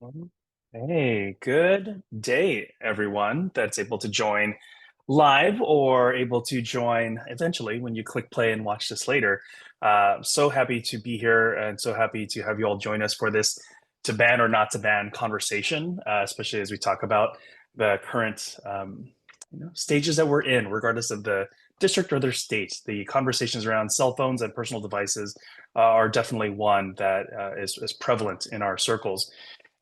Mhm. Hey, good day, everyone that's able to join live or able to join eventually when you click play and watch this later. So happy to be here and so happy to have you all join us for this to ban or not to ban conversation, especially as we talk about the current stages that we're in, regardless of the district or their state. The conversations around cell phones and personal devices are definitely one that is prevalent in our circles.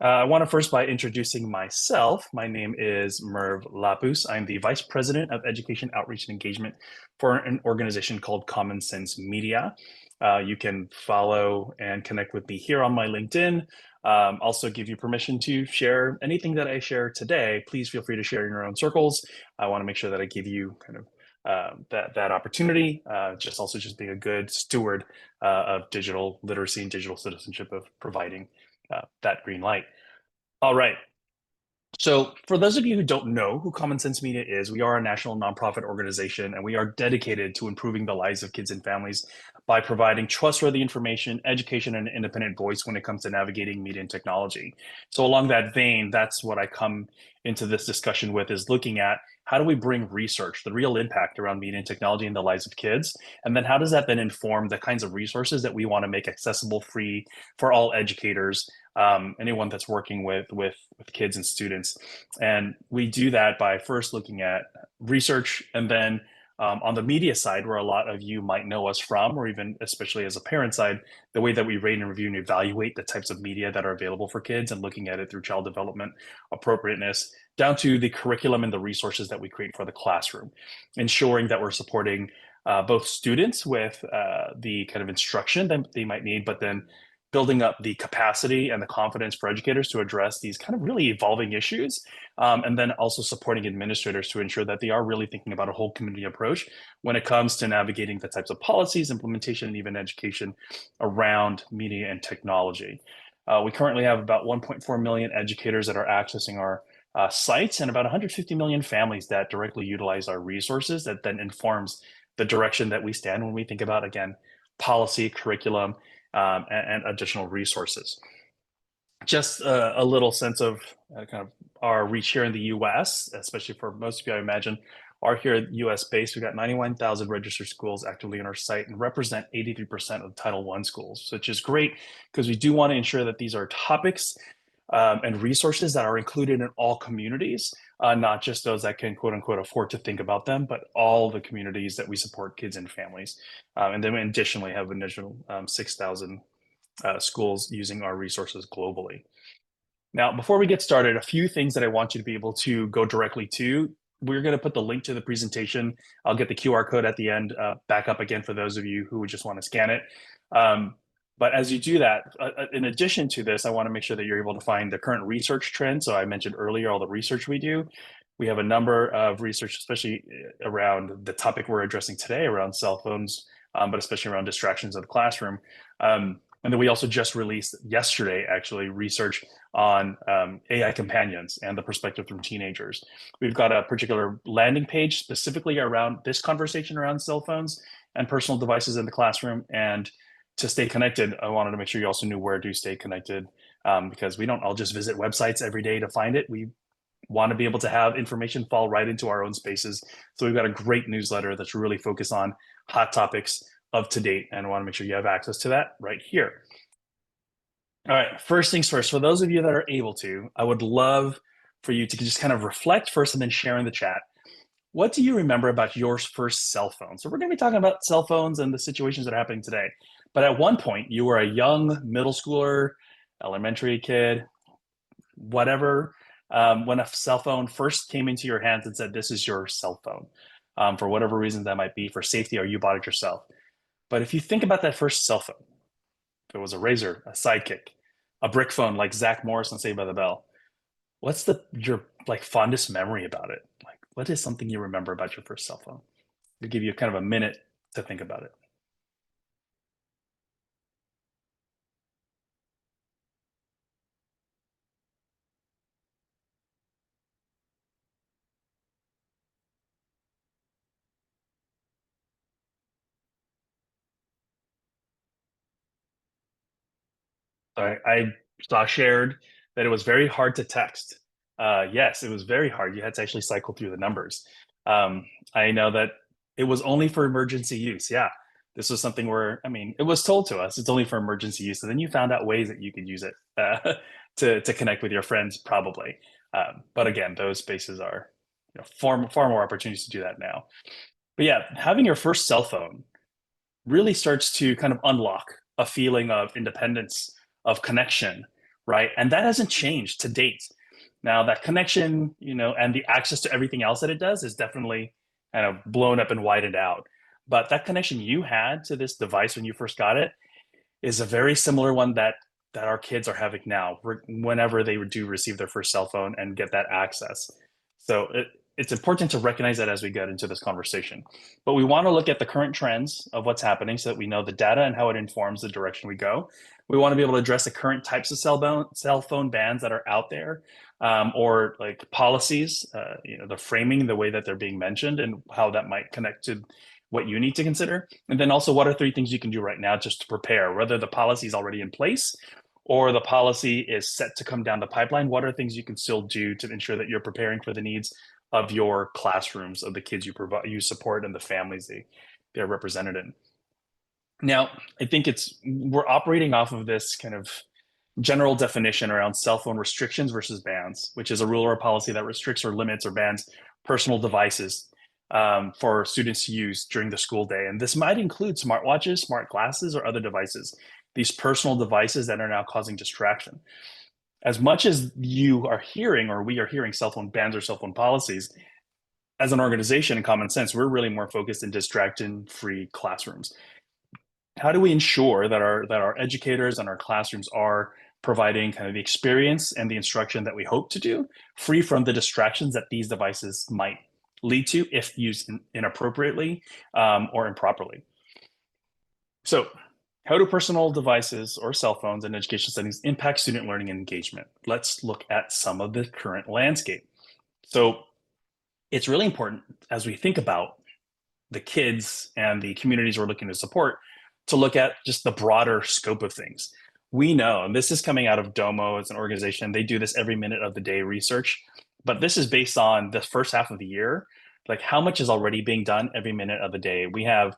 I want to first by introducing myself. My name is Merv Lapus. I'm the Vice President of Education Outreach and Engagement for an organization called Common Sense Media. You can follow and connect with me here on my LinkedIn. Also, give you permission to share anything that I share today. Please feel free to share in your own circles. I want to make sure that I give you kind of that opportunity. Just being a good steward of digital literacy and digital citizenship, of providing that green light. All right. So, for those of you who don't know who Common Sense Media is, we are a national nonprofit organization and we are dedicated to improving the lives of kids and families by providing trustworthy information, education, and an independent voice when it comes to navigating media and technology. So, along that vein, that's what I come into this discussion with, is looking at how do we bring research, the real impact around media and technology in the lives of kids, and then how does that then inform the kinds of resources that we want to make accessible, free for all educators, anyone that's working with kids and students. And we do that by first looking at research, and then on the media side, where a lot of you might know us from, or even especially as a parent side, the way that we rate and review and evaluate the types of media that are available for kids, and looking at it through child development appropriateness, down to the curriculum and the resources that we create for the classroom, ensuring that we're supporting both students with the kind of instruction that they might need, but then building up the capacity and the confidence for educators to address these kind of really evolving issues, and then also supporting administrators to ensure that they are really thinking about a whole community approach when it comes to navigating the types of policies, implementation, and even education around media and technology. We currently have about 1.4 million educators that are accessing our sites, and about 150 million families that directly utilize our resources, that then informs the direction that we stand when we think about, again, policy, curriculum, and additional resources. Just a little sense of kind of our reach here in the US, especially for most of you, I imagine, are here US based. We've got 91,000 registered schools actively on our site and represent 83% of Title I schools, which is great because we do want to ensure that these are topics and resources that are included in all communities, not just those that can quote unquote afford to think about them, but all the communities that we support kids and families. And then we additionally have an additional 6,000 schools using our resources globally. Now, before we get started, a few things that I want you to be able to go directly to. We're going to put the link to the presentation. I'll get the QR code at the end back up again for those of you who would just want to scan it. Um, but as you do that, in addition to this, I want to make sure that you're able to find the current research trends. So I mentioned earlier all the research we do. We have a number of research, especially around the topic we're addressing today, around cell phones, but especially around distractions in the classroom. And then we also just released yesterday, actually, research on AI companions and the perspective from teenagers. We've got a particular landing page specifically around this conversation around cell phones and personal devices in the classroom. And to stay connected, I wanted to make sure you also knew where to stay connected, because we don't all just visit websites every day to find it. We want to be able to have information fall right into our own spaces. So we've got a great newsletter that's really focused on hot topics of to date, and I want to make sure you have access to that right here. All right, first things first, for those of you that are able to, I would love for you to just kind of reflect first and then share in the chat. What do you remember about your first cell phone? So we're going to be talking about cell phones and the situations that are happening today. But at one point, you were a young middle schooler, elementary kid, whatever, when a cell phone first came into your hands and said, "This is your cell phone," for whatever reason that might be, for safety, or you bought it yourself. But if you think about that first cell phone, if it was a Razor, a Sidekick, a brick phone like Zach Morris on Saved by the Bell, what's the your like fondest memory about it? Like, what is something you remember about your first cell phone? I'll give you kind of a minute to think about it. I saw shared that it was very hard to text. Yes, it was very hard. You had to actually cycle through the numbers. I know that it was only for emergency use. Yeah, this was something where, I mean, it was told to us it's only for emergency use. And then you found out ways that you could use it to connect with your friends, probably. But again, those spaces are, far more opportunities to do that now. But yeah, having your first cell phone really starts to kind of unlock a feeling of independence, of connection, right? And that hasn't changed to date. Now, that connection, and the access to everything else that it does is definitely kind of blown up and widened out. But that connection you had to this device when you first got it is a very similar one that our kids are having now whenever they do receive their first cell phone and get that access. So it's important to recognize that as we get into this conversation. But we want to look at the current trends of what's happening so that we know the data and how it informs the direction we go. We want to be able to address the current types of cell phone bans that are out there, or like policies, the framing, the way that they're being mentioned, and how that might connect to what you need to consider. And then also, what are three things you can do right now just to prepare, whether the policy is already in place or the policy is set to come down the pipeline? What are things you can still do to ensure that you're preparing for the needs of your classrooms, of the kids you support, and the families they're represented in? Now, I think we're operating off of this kind of general definition around cell phone restrictions versus bans, which is a rule or a policy that restricts or limits or bans personal devices for students to use during the school day. And this might include smartwatches, smart glasses, or other devices, these personal devices that are now causing distraction. As much as you are hearing, or we are hearing, cell phone bans or cell phone policies, as an organization in common sense, we're really more focused in distraction-free classrooms. How do we ensure that our educators and our classrooms are providing kind of the experience and the instruction that we hope to do, free from the distractions that these devices might lead to if used inappropriately or improperly? So, how do personal devices or cell phones in education settings impact student learning and engagement? Let's look at some of the current landscape. So, it's really important as we think about the kids and the communities we're looking to support to look at just the broader scope of things. We know, and this is coming out of Domo as an organization, they do this every minute of the day research, but this is based on the first half of the year, like how much is already being done every minute of the day. We have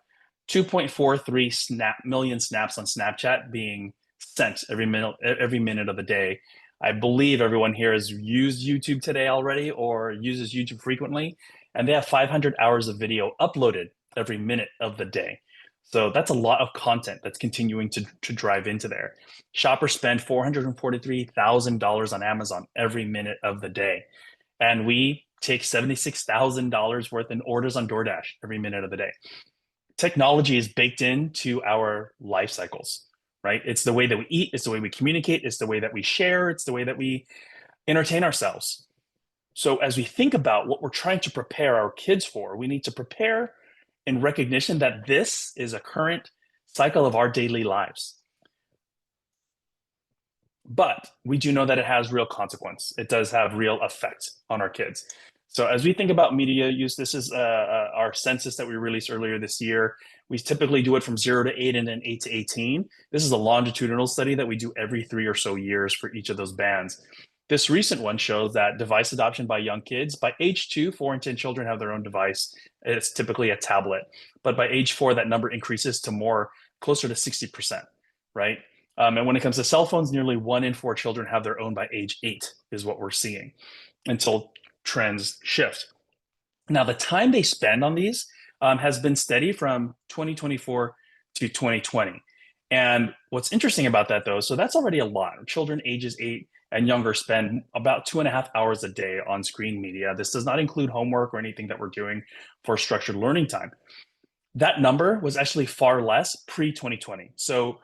2.43 million snaps on Snapchat being sent every minute of the day. I believe everyone here has used YouTube today already or uses YouTube frequently, and they have 500 hours of video uploaded every minute of the day. So that's a lot of content that's continuing to drive into there. Shoppers spend $443,000 on Amazon every minute of the day. And we take $76,000 worth in orders on DoorDash every minute of the day. Technology is baked into our life cycles, right? It's the way that we eat, it's the way we communicate, it's the way that we share, it's the way that we entertain ourselves. So as we think about what we're trying to prepare our kids for, we need to prepare in recognition that this is a current cycle of our daily lives. But we do know that it has real consequence. It does have real effect on our kids. So as we think about media use, this is our census that we released earlier this year. We typically do it from 0 to 8 and then 8 to 18. This is a longitudinal study that we do every 3 or so years for each of those bands. This recent one shows that device adoption by young kids, by age 2, 4 and 10 children have their own device. It's typically a tablet. But by age 4, that number increases to more closer to 60%, right? And when it comes to cell phones, nearly 1 in 4 children have their own by age 8 is what we're seeing until trends shift. Now, the time they spend on these has been steady from 2024 to 2020. And what's interesting about that, though, so that's already a lot. Children ages 8 and younger spend about 2.5 hours a day on screen media. This does not include homework or anything that we're doing for structured learning time. That number was actually far less pre-2020. So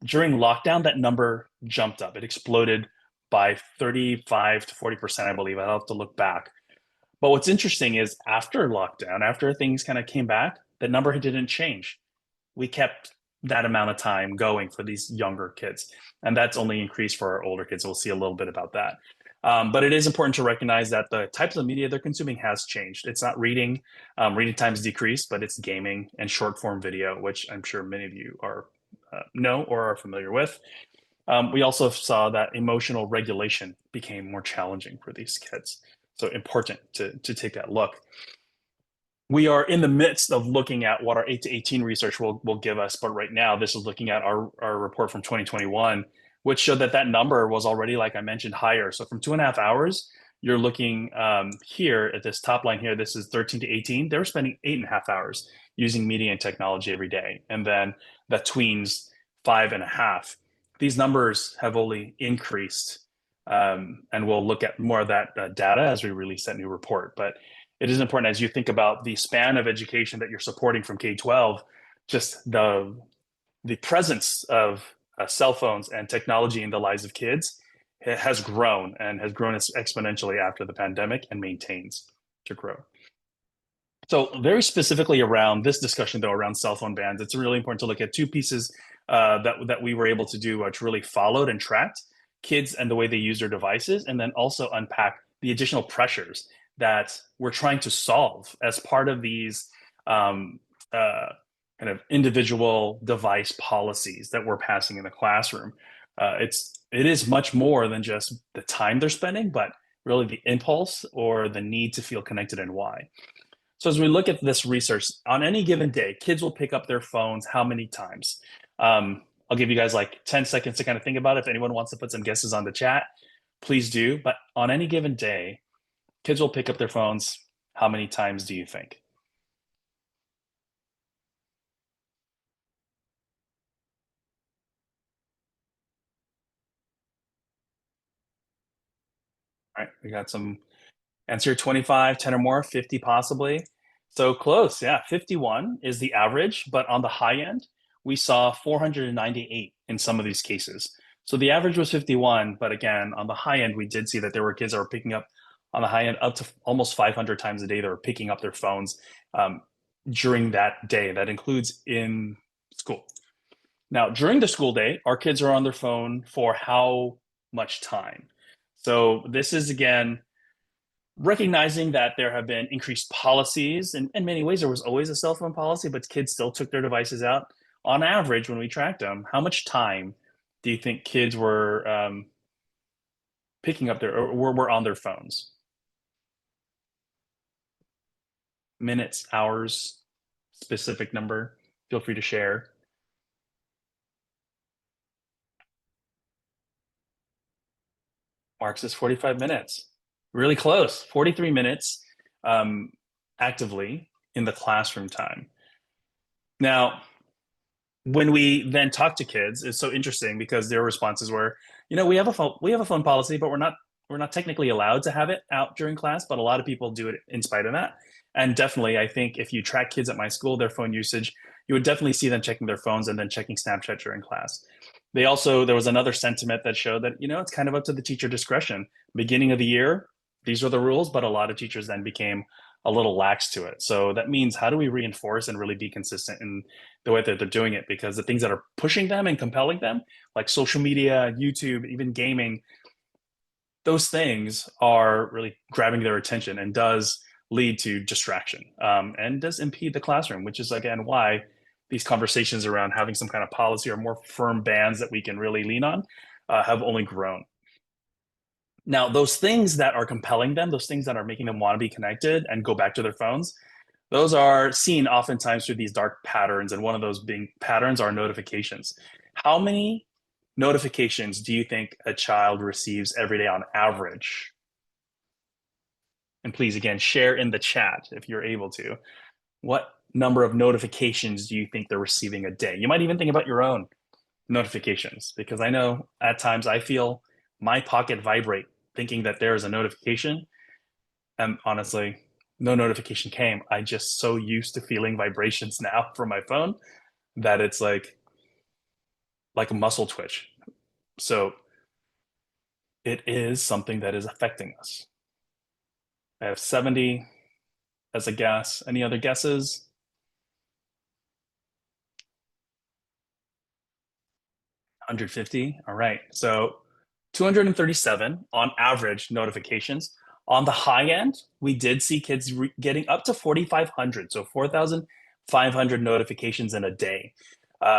during lockdown, that number jumped up. It exploded by 35 to 40%, I believe. I'll have to look back. But what's interesting is after lockdown, after things kind of came back, the number didn't change. We kept that amount of time going for these younger kids. And that's only increased for our older kids. We'll see a little bit about that. But it is important to recognize that the types of media they're consuming has changed. It's not reading. Reading times decreased, but it's gaming and short form video, which I'm sure many of you know or are familiar with. We also saw that emotional regulation became more challenging for these kids. So important to take that look. We are in the midst of looking at what our 8 to 18 research will give us. But right now, this is looking at our report from 2021, which showed that that number was already, like I mentioned, higher. So from 2.5 hours, you're looking here at this top line here. This is 13 to 18. They were spending 8.5 hours using media and technology every day. And then the tweens, 5.5. These numbers have only increased. And we'll look at more of that data as we release that new report. But it is important as you think about the span of education that you're supporting from K-12, just the presence of cell phones and technology in the lives of kids has grown and has grown exponentially after the pandemic and maintains to grow. So very specifically around this discussion, though, around cell phone bans, it's really important to look at two pieces that we were able to do, which really followed and tracked kids and the way they use their devices, and then also unpack the additional pressures that we're trying to solve as part of these kind of individual device policies that we're passing in the classroom. It is much more than just the time they're spending, but really the impulse or the need to feel connected and why. So as we look at this research, on any given day, kids will pick up their phones how many times? I'll give you guys like 10 seconds to kind of think about it. If anyone wants to put some guesses on the chat, please do. But on any given day, kids will pick up their phones how many times do you think? All right, we got some answer 25, 10 or more, 50 possibly. So close, yeah. 51 is the average, but on the high end, we saw 498 in some of these cases. So the average was 51, but again, on the high end, we did see that there were kids that were picking up on the high end up to almost 500 times a day. They were picking up their phones during that day. That includes in school. Now, during the school day, our kids are on their phone for how much time? So this is again recognizing that there have been increased policies. In many ways, there was always a cell phone policy, but kids still took their devices out. On average, when we tracked them, how much time do you think kids were picking up their or were on their phones? Minutes, hours, specific number? Feel free to share. Mark says 45 minutes. Really close. 43 minutes um, actively in the classroom time. Now, when we then talk to kids, it's so interesting because their responses were, we have a phone policy, but we're not technically allowed to have it out during class, but a lot of people do it in spite of that. And definitely, I think if you track kids at my school, their phone usage, you would definitely see them checking their phones and then checking Snapchat during class. They also, there was another sentiment that showed that, it's kind of up to the teacher discretion. Beginning of the year, these were the rules, but a lot of teachers then became a little lax to it. So that means how do we reinforce and really be consistent in the way that they're doing it? Because the things that are pushing them and compelling them, like social media, YouTube, even gaming, those things are really grabbing their attention and does lead to distraction and does impede the classroom, which is again why these conversations around having some kind of policy or more firm bans that we can really lean on have only grown. Now, those things that are compelling them, those things that are making them want to be connected and go back to their phones, those are seen oftentimes through these dark patterns. And one of those being patterns are notifications. How many notifications do you think a child receives every day on average? And please, again, share in the chat if you're able to. What number of notifications do you think they're receiving a day? You might even think about your own notifications, because I know at times I feel my pocket vibrate thinking that there is a notification. And honestly, no notification came. I just so used to feeling vibrations now from my phone that it's like a muscle twitch. So it is something that is affecting us. I have 70 as a guess. Any other guesses? 150. All right. So 237 on average notifications. On the high end, we did see kids getting up to 4,500, so 4,500 notifications in a day.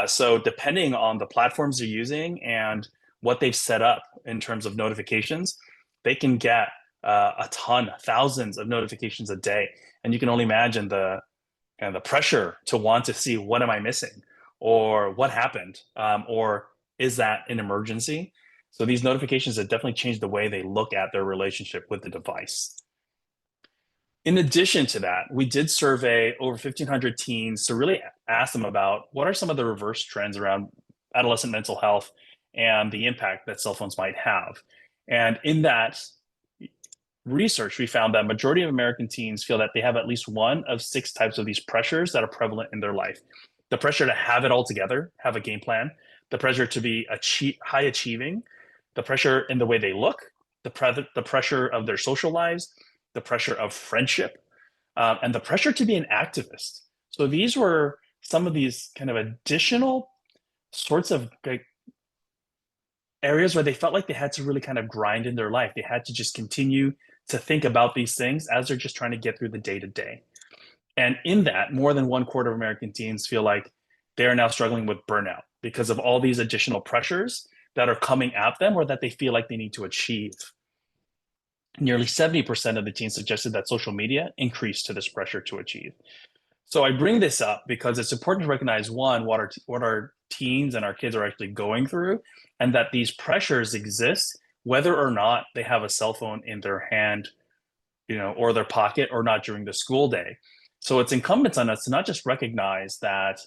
So depending on the platforms you're using and what they've set up in terms of notifications, they can get a ton, thousands of notifications a day. And you can only imagine the pressure to want to see what am I missing or what happened, or is that an emergency? So these notifications have definitely changed the way they look at their relationship with the device. In addition to that, we did survey over 1,500 teens to really ask them about what are some of the reverse trends around adolescent mental health and the impact that cell phones might have. And in that research, we found that majority of American teens feel that they have at least one of six types of these pressures that are prevalent in their life. The pressure to have it all together, have a game plan, the pressure to be high achieving, the pressure in the way they look, the pressure of their social lives, the pressure of friendship, and the pressure to be an activist. So these were some of these kind of additional sorts of like areas where they felt like they had to really kind of grind in their life. They had to just continue to think about these things as they're just trying to get through the day to day. And in that, more than one quarter of American teens feel like they are now struggling with burnout because of all these additional pressures that are coming at them or that they feel like they need to achieve. Nearly 70% of the teens suggested that social media increased to this pressure to achieve. So I bring this up because it's important to recognize one, what our teens and our kids are actually going through, and that these pressures exist whether or not they have a cell phone in their hand, or their pocket or not during the school day. So it's incumbent on us to not just recognize that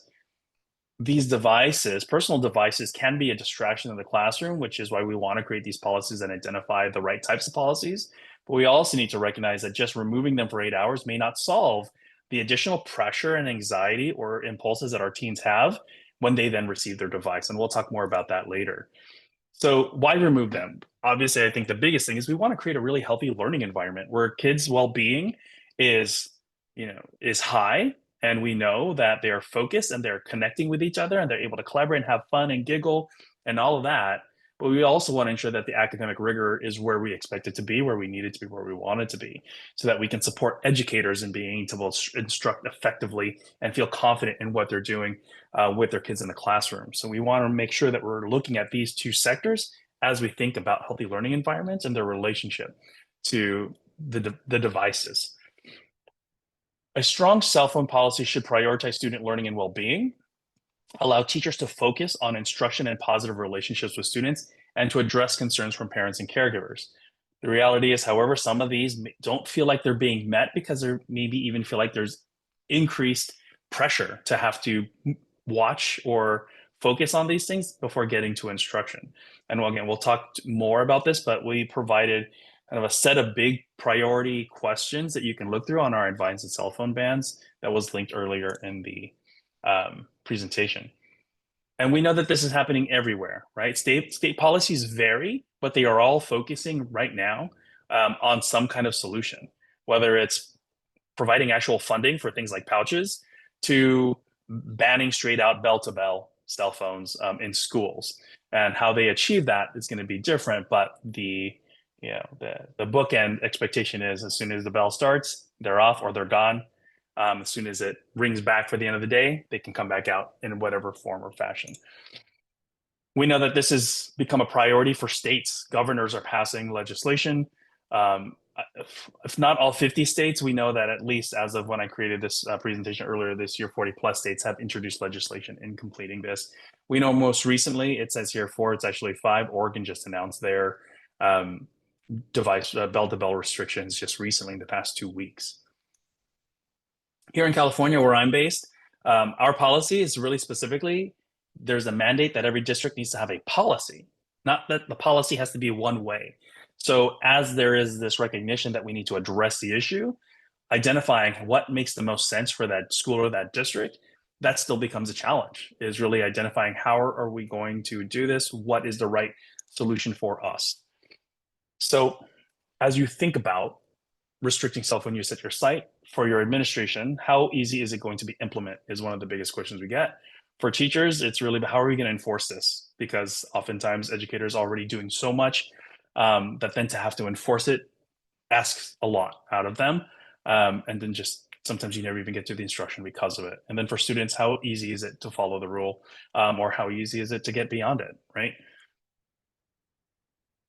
these devices, personal devices, can be a distraction in the classroom, which is why we want to create these policies and identify the right types of policies. But we also need to recognize that just removing them for 8 hours may not solve the additional pressure and anxiety or impulses that our teens have when they then receive their device. And we'll talk more about that later. So why remove them? Obviously, I think the biggest thing is we want to create a really healthy learning environment where kids' well-being is, is high, and we know that they are focused and they're connecting with each other and they're able to collaborate and have fun and giggle and all of that. But we also want to ensure that the academic rigor is where we expect it to be, where we need it to be, where we want it to be, so that we can support educators in being able to instruct effectively and feel confident in what they're doing with their kids in the classroom. So we want to make sure that we're looking at these two sectors as we think about healthy learning environments and their relationship to the devices. A strong cell phone policy should prioritize student learning and well-being, allow teachers to focus on instruction and positive relationships with students, and to address concerns from parents and caregivers. The reality is, however, some of these don't feel like they're being met because they maybe even feel like there's increased pressure to have to watch or focus on these things before getting to instruction. And again, we'll talk more about this, but we provided kind of a set of big priority questions that you can look through on our advice and cell phone bans that was linked earlier in the presentation. And we know that this is happening everywhere, right? State policies vary, but they are all focusing right now on some kind of solution, whether it's providing actual funding for things like pouches to banning straight out bell to bell cell phones in schools. And how they achieve that is going to be different, but the bookend expectation is as soon as the bell starts, they're off or they're gone. As soon as it rings back for the end of the day, they can come back out in whatever form or fashion. We know that this has become a priority for states. Governors are passing legislation. If not all 50 states, we know that at least as of when I created this presentation earlier this year, 40 plus states have introduced legislation in completing this. We know most recently, it says here 4, it's actually 5. Oregon just announced their device bell-to-bell restrictions just recently in the past 2 weeks. Here in California, where I'm based, our policy is really specifically, there's a mandate that every district needs to have a policy, not that the policy has to be one way. So as there is this recognition that we need to address the issue, identifying what makes the most sense for that school or that district, that still becomes a challenge, is really identifying how are we going to do this? What is the right solution for us? So as you think about restricting cell phone use at your site, for your administration, how easy is it going to be implement is one of the biggest questions we get. For teachers, it's really how are we going to enforce this? Because oftentimes educators are already doing so much that then to have to enforce it asks a lot out of them. And then just sometimes you never even get to the instruction because of it. And then for students, how easy is it to follow the rule, or how easy is it to get beyond it, right?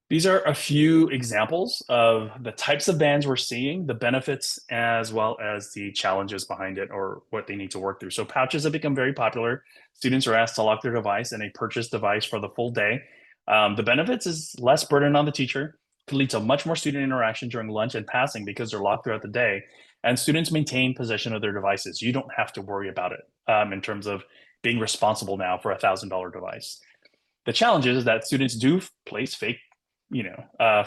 These are a few examples of the types of bans we're seeing, the benefits, as well as the challenges behind it or what they need to work through. So pouches have become very popular. Students are asked to lock their device in a purchased device for the full day. The benefits is less burden on the teacher, could lead to much more student interaction during lunch and passing because they're locked throughout the day. And students maintain possession of their devices. You don't have to worry about it in terms of being responsible now for $1,000 device. The challenge is that students do place fake,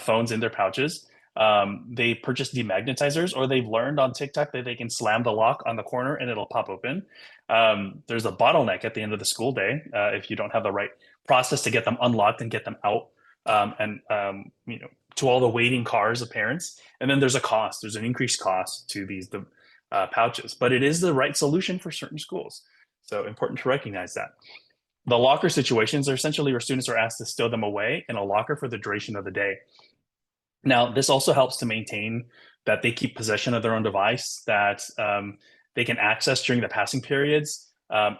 phones in their pouches. They purchase demagnetizers, or they've learned on TikTok that they can slam the lock on the corner and it'll pop open. There's a bottleneck at the end of the school day if you don't have the right process to get them unlocked and get them out, to all the waiting cars of parents. And then there's a cost. There's an increased cost to the pouches, but it is the right solution for certain schools. So important to recognize that. The locker situations are essentially where students are asked to stow them away in a locker for the duration of the day. Now, this also helps to maintain that they keep possession of their own device that they can access during the passing periods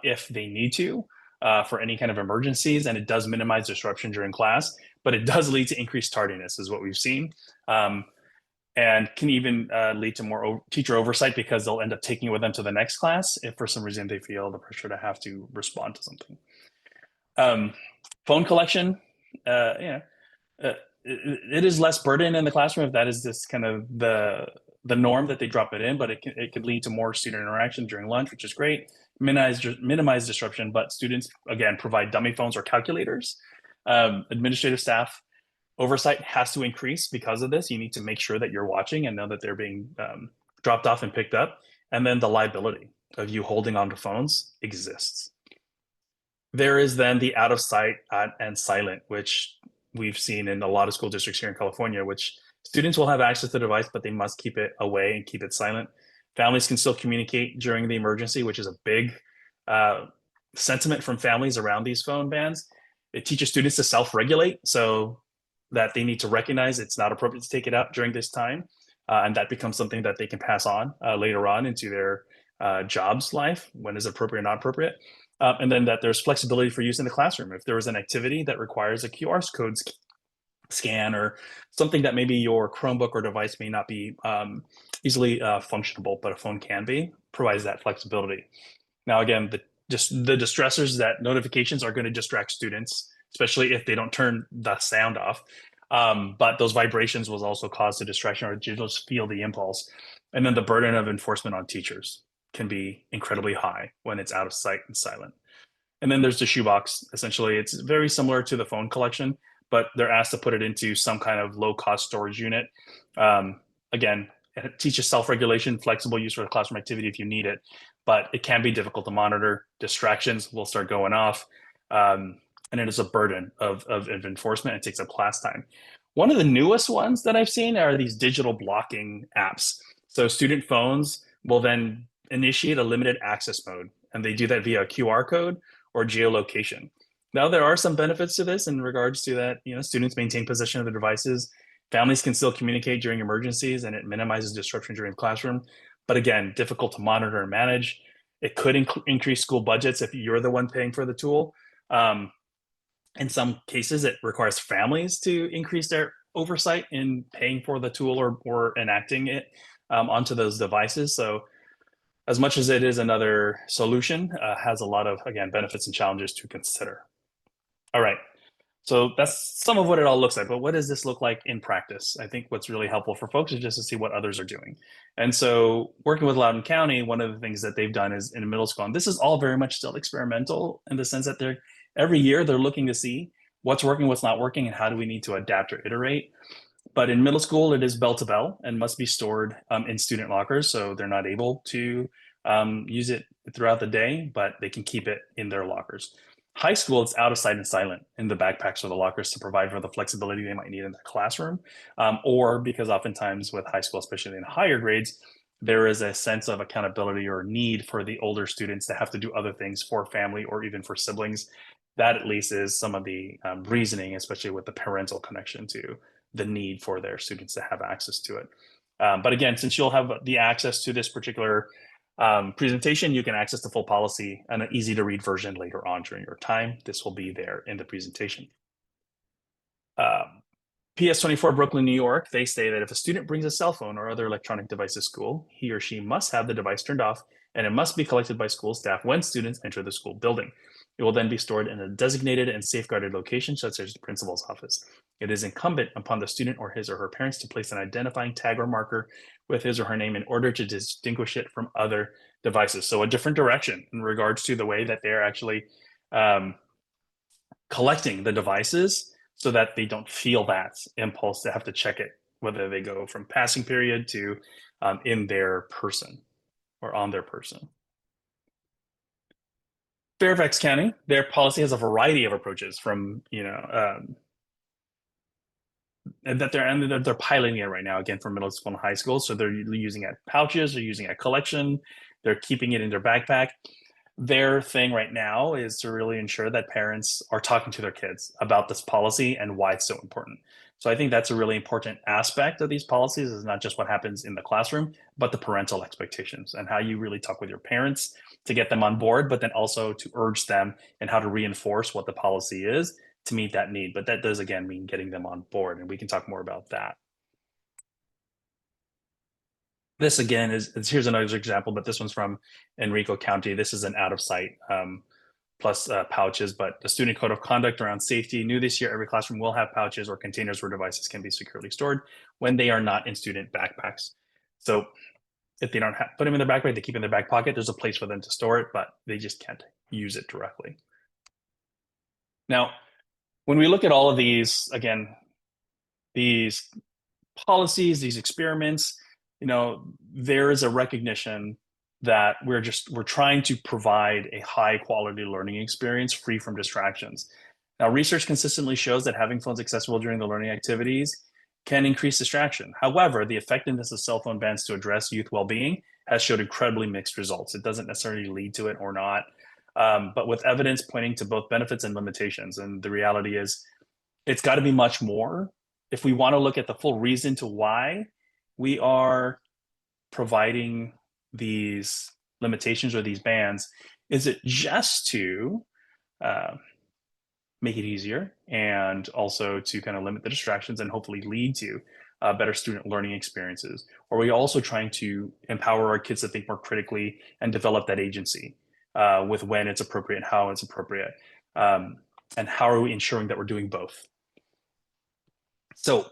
if they need to for any kind of emergencies. And it does minimize disruption during class, but it does lead to increased tardiness, is what we've seen. And can even lead to more teacher oversight because they'll end up taking it with them to the next class if for some reason they feel the pressure to have to respond to something. Phone collection, it is less burden in the classroom if that is just kind of the norm that they drop it in, but it could lead to more student interaction during lunch, which is great. Minimize disruption, but students again provide dummy phones or calculators. Administrative staff oversight has to increase because of this. You need to make sure that you're watching and know that they're being dropped off and picked up, and then the liability of you holding onto phones exists. There is then the out of sight and silent, which we've seen in a lot of school districts here in California, which students will have access to the device, but they must keep it away and keep it silent. Families can still communicate during the emergency, which is a big sentiment from families around these phone bans. It teaches students to self-regulate so that they need to recognize it's not appropriate to take it out during this time. And that becomes something that they can pass on later on into their jobs life when is appropriate or not appropriate. And then that there's flexibility for use in the classroom. If there was an activity that requires a QR code scan or something that maybe your Chromebook or device may not be easily functionable, but a phone can be, provides that flexibility. Now, again, the distressors that notifications are going to distract students, especially if they don't turn the sound off. But those vibrations will also cause a distraction or just feel the impulse. And then the burden of enforcement on teachers can be incredibly high when it's out of sight and silent. And then there's the shoebox. Essentially, it's very similar to the phone collection, but they're asked to put it into some kind of low-cost storage unit. Again, it teaches self-regulation, flexible use for the classroom activity if you need it, but it can be difficult to monitor. Distractions will start going off, and it is a burden of enforcement. It takes up class time. One of the newest ones that I've seen are these digital blocking apps. So student phones will then initiate a limited access mode, and they do that via a QR code or geolocation. Now, there are some benefits to this in regards to that, students maintain possession of their devices, families can still communicate during emergencies, and it minimizes disruption during the classroom. But again, difficult to monitor and manage. It could increase school budgets if you're the one paying for the tool. In some cases, it requires families to increase their oversight in paying for the tool or enacting it onto those devices. So as much as it is another solution, has a lot of, again, benefits and challenges to consider. All right. So that's some of what it all looks like, but what does this look like in practice? I think what's really helpful for folks is just to see what others are doing. And so working with Loudoun County, one of the things that they've done is in middle school, and this is all very much still experimental in the sense that every year they're looking to see what's working, what's not working, and how do we need to adapt or iterate. But in middle school, it is bell to bell and must be stored in student lockers. So they're not able to use it throughout the day, but they can keep it in their lockers. High school, it's out of sight and silent in the backpacks or the lockers to provide for the flexibility they might need in the classroom. Or because oftentimes with high school, especially in higher grades, there is a sense of accountability or need for the older students to have to do other things for family or even for siblings. That at least is some of the reasoning, especially with the parental connection to the need for their students to have access to it. But again, since you'll have the access to this particular presentation, you can access the full policy and an easy to read version later on during your time. This will be there in the presentation. PS24 Brooklyn, New York, they say that if a student brings a cell phone or other electronic device to school, he or she must have the device turned off and it must be collected by school staff when students enter the school building. It will then be stored in a designated and safeguarded location, such as the principal's office. It is incumbent upon the student or his or her parents to place an identifying tag or marker with his or her name in order to distinguish it from other devices. So, a different direction in regards to the way that they're actually um, collecting the devices so that they don't feel that impulse to have to check it, whether they go from passing period to in their person or on their person. Fairfax County, their policy has a variety of approaches from, and they're piloting it right now again for middle school and high school. So they're using it pouches, they're using it collection, they're keeping it in their backpack. Their thing right now is to really ensure that parents are talking to their kids about this policy and why it's so important. So I think that's a really important aspect of these policies is not just what happens in the classroom, but the parental expectations and how you really talk with your parents to get them on board, but then also to urge them and how to reinforce what the policy is to meet that need. But that does again mean getting them on board, and we can talk more about that. This again is here's another example, but this one's from Enrico County. This is an out of sight plus pouches, but the student code of conduct around safety new this year. Every classroom will have pouches or containers where devices can be securely stored when they are not in student backpacks. So if they don't put them in their backpack, they keep in their back pocket. There's a place for them to store it, but they just can't use it directly. Now, when we look at all of these, again, these policies, these experiments, there is a recognition that we're trying to provide a high quality learning experience free from distractions. Now, research consistently shows that having phones accessible during the learning activities can increase distraction. However, the effectiveness of cell phone bans to address youth well-being has showed incredibly mixed results. It doesn't necessarily lead to it or not, but with evidence pointing to both benefits and limitations. And the reality is, it's got to be much more if we want to look at the full reason to why we are providing these limitations or these bans. Is it just to make it easier and also to kind of limit the distractions and hopefully lead to better student learning experiences? Or are we also trying to empower our kids to think more critically and develop that agency with when it's appropriate, how it's appropriate, and how are we ensuring that we're doing both? So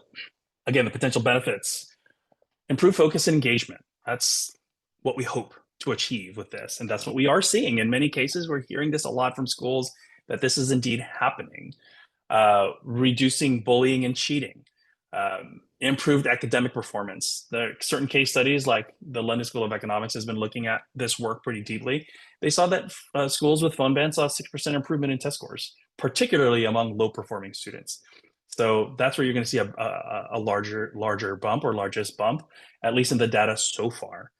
again, the potential benefits: improve focus and engagement. That's what we hope to achieve with this. And that's what we are seeing. In many cases, we're hearing this a lot from schools that this is indeed happening. Reducing bullying and cheating, improved academic performance. There are certain case studies, like the London School of Economics has been looking at this work pretty deeply. They saw that schools with phone bans saw a 6% improvement in test scores, particularly among low performing students. So that's where you're going to see a larger bump or largest bump, at least in the data so far.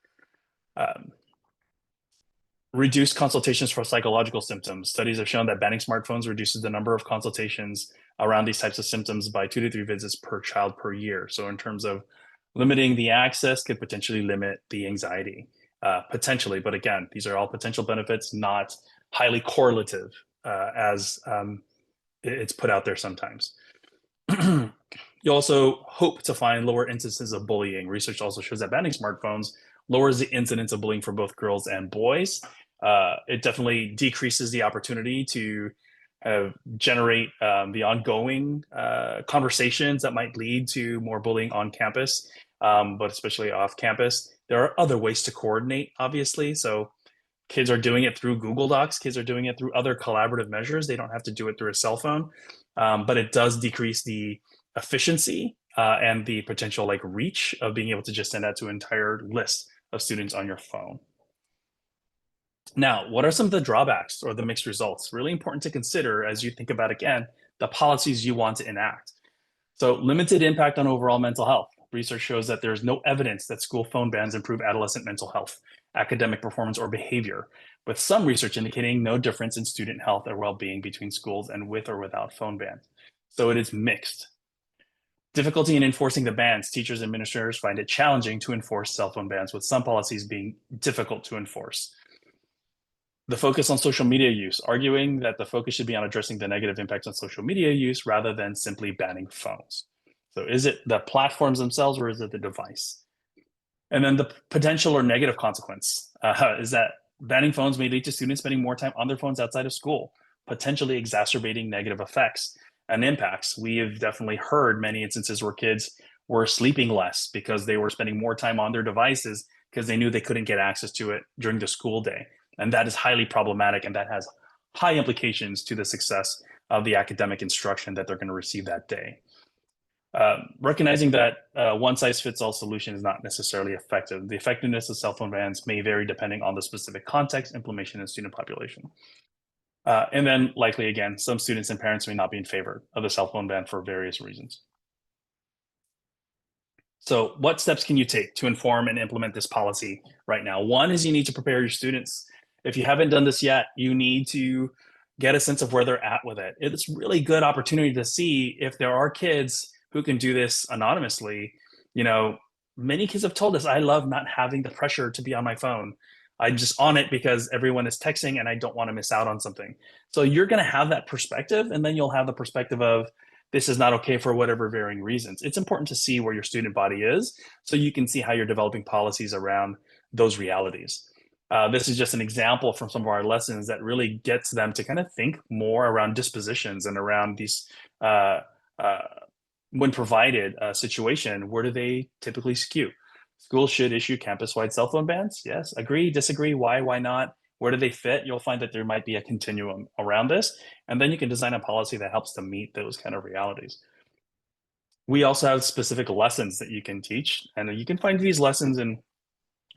Reduced consultations for psychological symptoms. Studies have shown that banning smartphones reduces the number of consultations around these types of symptoms by 2 to 3 visits per child per year. So in terms of limiting the access, could potentially limit the anxiety, potentially. But again, these are all potential benefits, not highly correlative as it's put out there sometimes. You also hope to find lower instances of bullying. Research also shows that banning smartphones lowers the incidence of bullying for both girls and boys. It definitely decreases the opportunity to generate the ongoing conversations that might lead to more bullying on campus, but especially off campus. There are other ways to coordinate, obviously. So kids are doing it through Google Docs. Kids are doing it through other collaborative measures. They don't have to do it through a cell phone, but it does decrease the efficiency and the potential reach of being able to just send out to an entire list of students on your phone. Now, what are some of the drawbacks or the mixed results? Really important to consider as you think about, again, the policies you want to enact. So limited impact on overall mental health. Research shows that there's no evidence that school phone bans improve adolescent mental health, academic performance, or behavior, with some research indicating no difference in student health or well-being between schools and with or without phone bans. So it is mixed. Difficulty in enforcing the bans. Teachers and administrators find it challenging to enforce cell phone bans, with some policies being difficult to enforce. The focus on social media use, arguing that the focus should be on addressing the negative impacts on social media use rather than simply banning phones. So is it the platforms themselves or is it the device? And then the potential or negative consequence is that banning phones may lead to students spending more time on their phones outside of school, potentially exacerbating negative effects and impacts. We have definitely heard many instances where kids were sleeping less because they were spending more time on their devices because they knew they couldn't get access to it during the school day. And that is highly problematic, and that has high implications to the success of the academic instruction that they're going to receive that day. Recognizing that one size fits all solution is not necessarily effective. The effectiveness of cell phone bans may vary depending on the specific context, implementation, and student population. And then, likely again, some students and parents may not be in favor of the cell phone ban for various reasons. So, what steps can you take to inform and implement this policy right now? One is you need to prepare your students. If you haven't done this yet, you need to get a sense of where they're at with it. It's really good opportunity to see if there are kids who can do this anonymously. You know, many kids have told us, I love not having the pressure to be on my phone. I'm just on it because everyone is texting and I don't want to miss out on something. So you're going to have that perspective, and then you'll have the perspective of, this is not okay for whatever varying reasons. It's important to see where your student body is so you can see how you're developing policies around those realities. This is just an example from some of our lessons that really gets them to kind of think more around dispositions and around these, uh, uh, when provided a situation, where do they typically skew? Schools should issue campus-wide cell phone bans. Yes, agree, disagree, why not? Where do they fit? You'll find that there might be a continuum around this, and then you can design a policy that helps to meet those kind of realities. We also have specific lessons that you can teach, and you can find these lessons in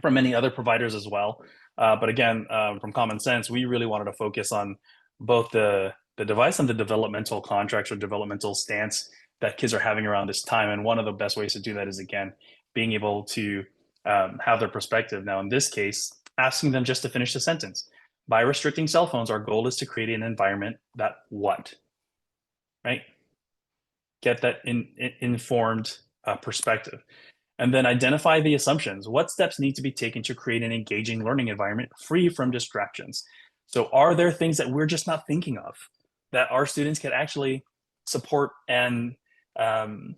from many other providers as well. But again, from Common Sense, we really wanted to focus on both the device and the developmental contracts or developmental stance that kids are having around this time. And one of the best ways to do that is, again, being able to have their perspective. Now, in this case, asking them just to finish the sentence. By restricting cell phones, our goal is to create an environment that what, right? Get that informed perspective. And then identify the assumptions. What steps need to be taken to create an engaging learning environment free from distractions? So, are there things that we're just not thinking of that our students can actually support um,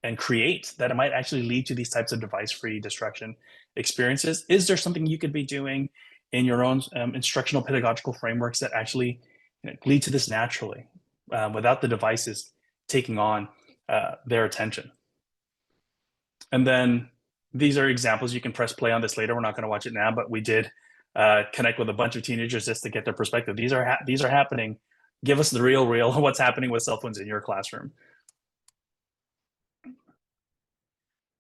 and create that it might actually lead to these types of device-free distraction experiences? Is there something you could be doing in your own instructional pedagogical frameworks that actually lead to this naturally without the devices taking on their attention? And then these are examples. You can press play on this later. We're not going to watch it now, but we did connect with a bunch of teenagers just to get their perspective. These are happening. Give us the real, what's happening with cell phones in your classroom.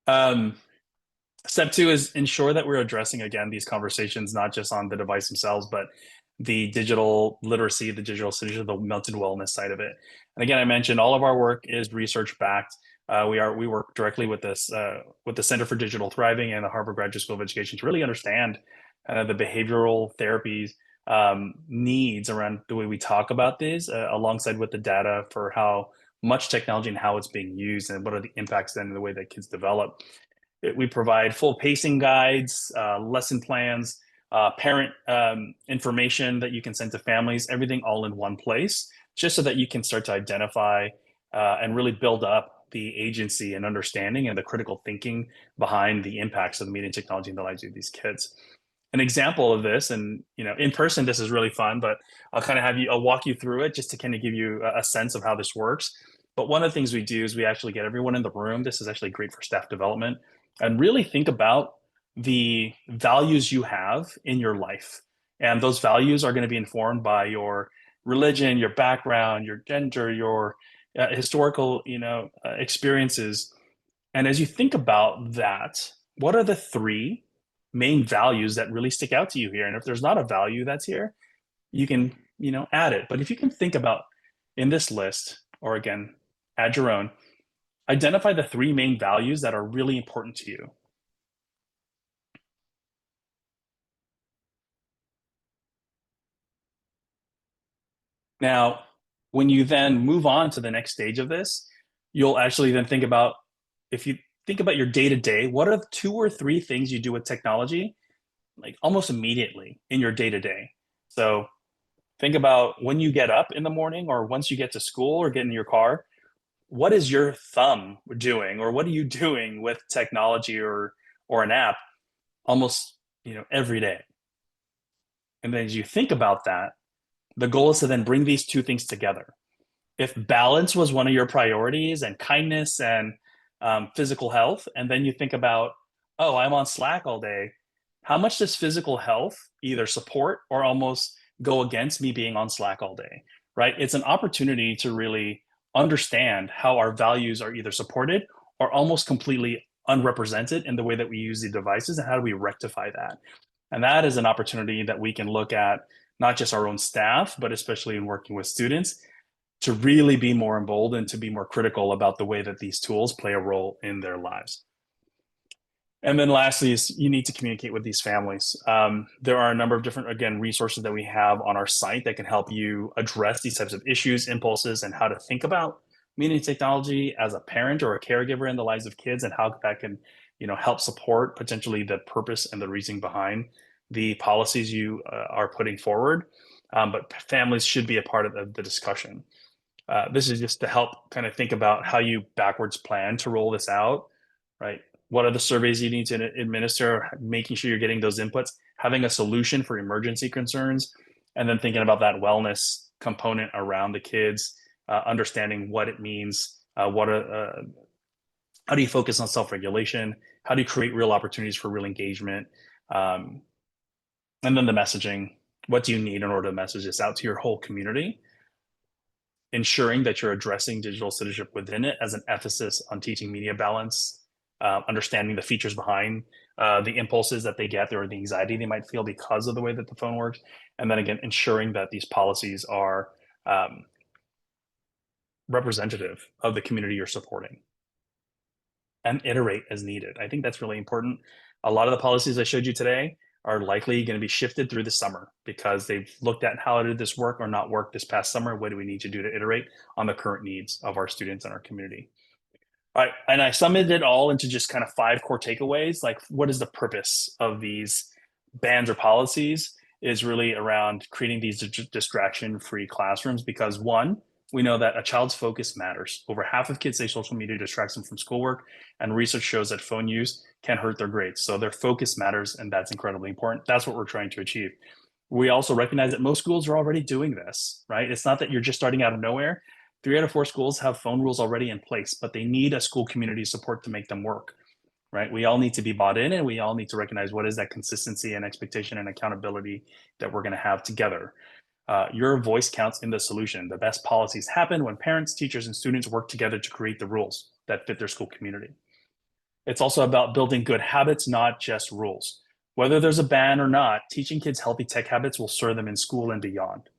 Um, Step two is ensure that we're addressing, again, these conversations, not just on the device themselves, but the digital literacy, the digital citizenship, the mental wellness side of it. And again, I mentioned all of our work is research backed. We work directly with this with the Center for Digital Thriving and the Harvard Graduate School of Education to really understand the behavioral therapies needs around the way we talk about these, alongside with the data for how much technology and how it's being used and what are the impacts then in the way that kids develop. We provide full pacing guides, lesson plans, parent information that you can send to families, everything all in one place, just so that you can start to identify and really build up the agency and understanding and the critical thinking behind the impacts of the media and technology in the lives of these kids. An example of this, and in person, this is really fun, but I'll walk you through it just to kind of give you a sense of how this works. But one of the things we do is we actually get everyone in the room. This is actually great for staff development, and really think about the values you have in your life. And those values are going to be informed by your religion, your background, your gender, your historical, experiences. And as you think about that, what are the three main values that really stick out to you here? And if there's not a value that's here, you can, add it. But if you can think about in this list, or again, add your own, identify the three main values that are really important to you. Now, when you then move on to the next stage of this, you'll actually then think about, if you think about your day to day, what are the two or three things you do with technology, like almost immediately in your day to day? So think about when you get up in the morning or once you get to school or get in your car, what is your thumb doing, or what are you doing with technology or an app almost every day? And then as you think about that, the goal is to then bring these two things together. If balance was one of your priorities and kindness and physical health, and then you think about, oh, I'm on Slack all day, how much does physical health either support or almost go against me being on Slack all day, right? It's an opportunity to really understand how our values are either supported or almost completely unrepresented in the way that we use the devices, and how do we rectify that? And that is an opportunity that we can look at not just our own staff, but especially in working with students, to really be more emboldened, to be more critical about the way that these tools play a role in their lives. And then lastly is you need to communicate with these families. There are a number of different, again, resources that we have on our site that can help you address these types of issues, impulses, and how to think about media technology as a parent or a caregiver in the lives of kids, and how that can, help support potentially the purpose and the reasoning behind the policies you are putting forward. But families should be a part of the discussion. This is just to help kind of think about how you backwards plan to roll this out, right? What are the surveys you need to administer, making sure you're getting those inputs, having a solution for emergency concerns, and then thinking about that wellness component around the kids, understanding what it means, how do you focus on self-regulation, how do you create real opportunities for real engagement, um, and then the messaging. What do you need in order to message this out to your whole community? Ensuring that you're addressing digital citizenship within it as an emphasis on teaching media balance, understanding the features behind the impulses that they get or the anxiety they might feel because of the way that the phone works. And then again, ensuring that these policies are um, representative of the community you're supporting, and iterate as needed. I think that's really important. A lot of the policies I showed you today are likely going to be shifted through the summer because they've looked at how did this work or not work this past summer. What do we need to do to iterate on the current needs of our students and our community? All right, and I summed it all into just kind of 5 core takeaways. Like, what is the purpose of these bans or policies? Is really around creating these distraction-free classrooms, because one, we know that a child's focus matters. Over half of kids say social media distracts them from schoolwork, and research shows that phone use can hurt their grades. So their focus matters, and that's incredibly important. That's what we're trying to achieve. We also recognize that most schools are already doing this, right? It's not that you're just starting out of nowhere. 3 out of 4 schools have phone rules already in place, but they need a school community support to make them work, right? We all need to be bought in, and we all need to recognize what is that consistency and expectation and accountability that we're going to have together. Your voice counts in the solution. The best policies happen when parents, teachers, and students work together to create the rules that fit their school community. It's also about building good habits, not just rules. Whether there's a ban or not, teaching kids healthy tech habits will serve them in school and beyond.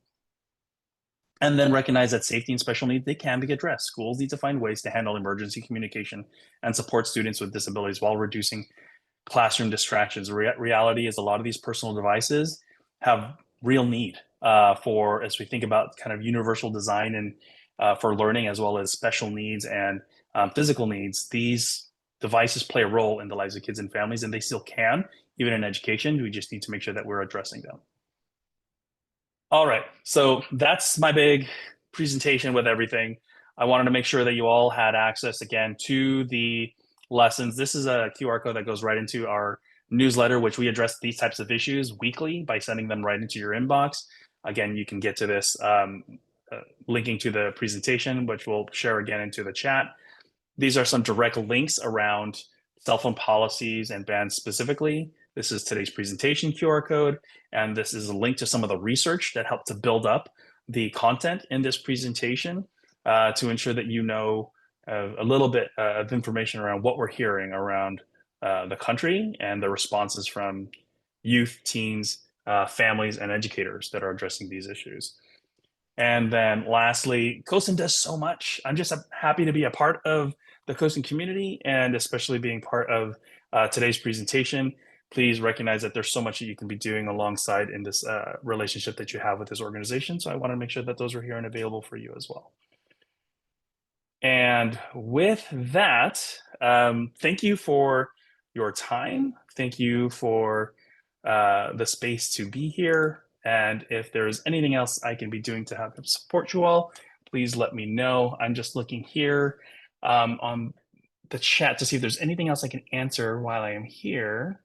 And then recognize that safety and special needs, they can be addressed. Schools need to find ways to handle emergency communication and support students with disabilities while reducing classroom distractions. Reality is a lot of these personal devices have real need for, as we think about kind of universal design and for learning, as well as special needs and physical needs. These devices play a role in the lives of kids and families, and they still can, even in education. We just need to make sure that we're addressing them. All right, so that's my big presentation with everything. I wanted to make sure that you all had access again to the lessons. This is a QR code that goes right into our newsletter, which we address these types of issues weekly by sending them right into your inbox. Again, you can get to this linking to the presentation, which we'll share again into the chat. These are some direct links around cell phone policies and bans specifically. This is today's presentation QR code, and this is a link to some of the research that helped to build up the content in this presentation to ensure that you know a little bit of information around what we're hearing around the country and the responses from youth, teens, families, and educators that are addressing these issues. And then lastly, COSIN does so much. I'm just happy to be a part of the COSIN community, and especially being part of today's presentation. Please recognize that there's so much that you can be doing alongside in this relationship that you have with this organization. So I want to make sure that those are here and available for you as well. And with that, thank you for your time. Thank you for the space to be here. And if there's anything else I can be doing to help support you all, please please let me know. I'm just looking here on the chat to see if there's anything else I can answer while I am here.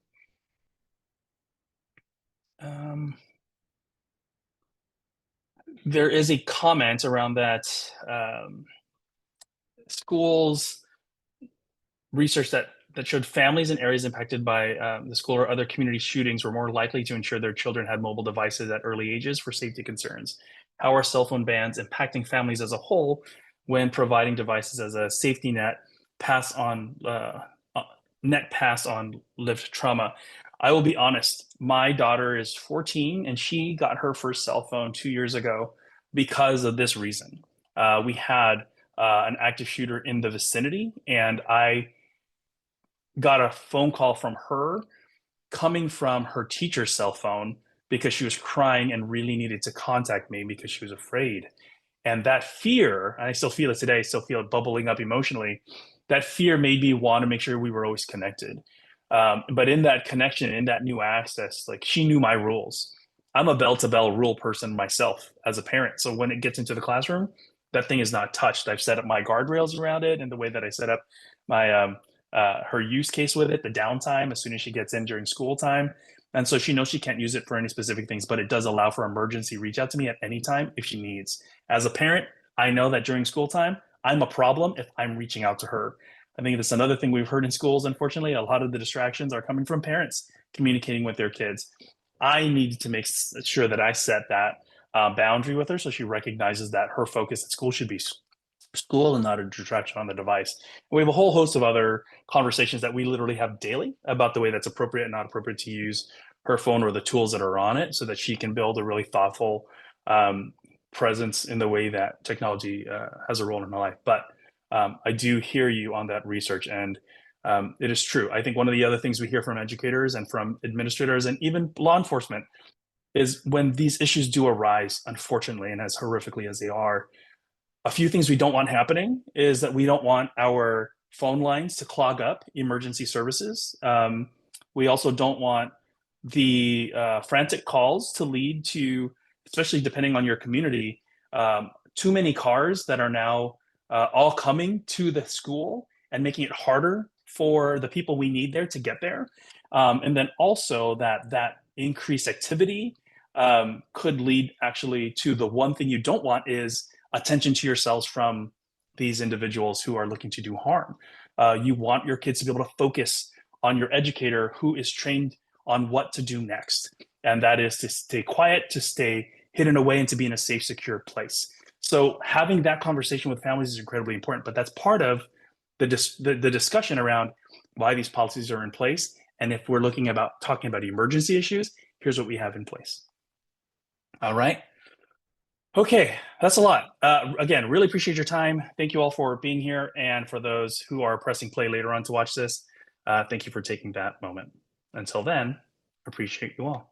There is a comment around that schools research that showed families in areas impacted by the school or other community shootings were more likely to ensure their children had mobile devices at early ages for safety concerns. How are cell phone bans impacting families as a whole when providing devices as a safety net pass on uh, net pass on lived trauma? I will be honest. My daughter is 14 and she got her first cell phone 2 years ago because of this reason. We had an active shooter in the vicinity, and I got a phone call from her coming from her teacher's cell phone because she was crying and really needed to contact me because she was afraid. And that fear, and I still feel it today, still feel it bubbling up emotionally. That fear made me want to make sure we were always connected. But in that connection, in that new access, like she knew my rules. I'm a bell to bell rule person myself as a parent. So when it gets into the classroom, that thing is not touched. I've set up my guardrails around it and the way that I set up my her use case with it, the downtime as soon as she gets in during school time. And so she knows she can't use it for any specific things, but it does allow for emergency reach out to me at any time if she needs. As a parent, I know that during school time, I'm a problem if I'm reaching out to her. I think that's another thing we've heard in schools, unfortunately. A lot of the distractions are coming from parents communicating with their kids. I need to make sure that I set that boundary with her so she recognizes that her focus at school should be school and not a distraction on the device. And we have a whole host of other conversations that we literally have daily about the way that's appropriate and not appropriate to use her phone or the tools that are on it so that she can build a really thoughtful presence in the way that technology has a role in her life. But I do hear you on that research, and it is true. I think one of the other things we hear from educators and from administrators and even law enforcement is when these issues do arise, unfortunately, and as horrifically as they are, a few things we don't want happening is that we don't want our phone lines to clog up emergency services. We also don't want the frantic calls to lead to, especially depending on your community, too many cars that are now all coming to the school and making it harder for the people we need there to get there. And then also that increased activity could lead actually to the one thing you don't want is attention to yourselves from these individuals who are looking to do harm. You want your kids to be able to focus on your educator who is trained on what to do next. And that is to stay quiet, to stay hidden away, and to be in a safe, secure place. So having that conversation with families is incredibly important, but that's part of the discussion around why these policies are in place. And if we're looking about talking about emergency issues, here's what we have in place. All right. Okay, that's a lot. Again, really appreciate your time. Thank you all for being here. And for those who are pressing play later on to watch this, thank you for taking that moment. Until then, appreciate you all.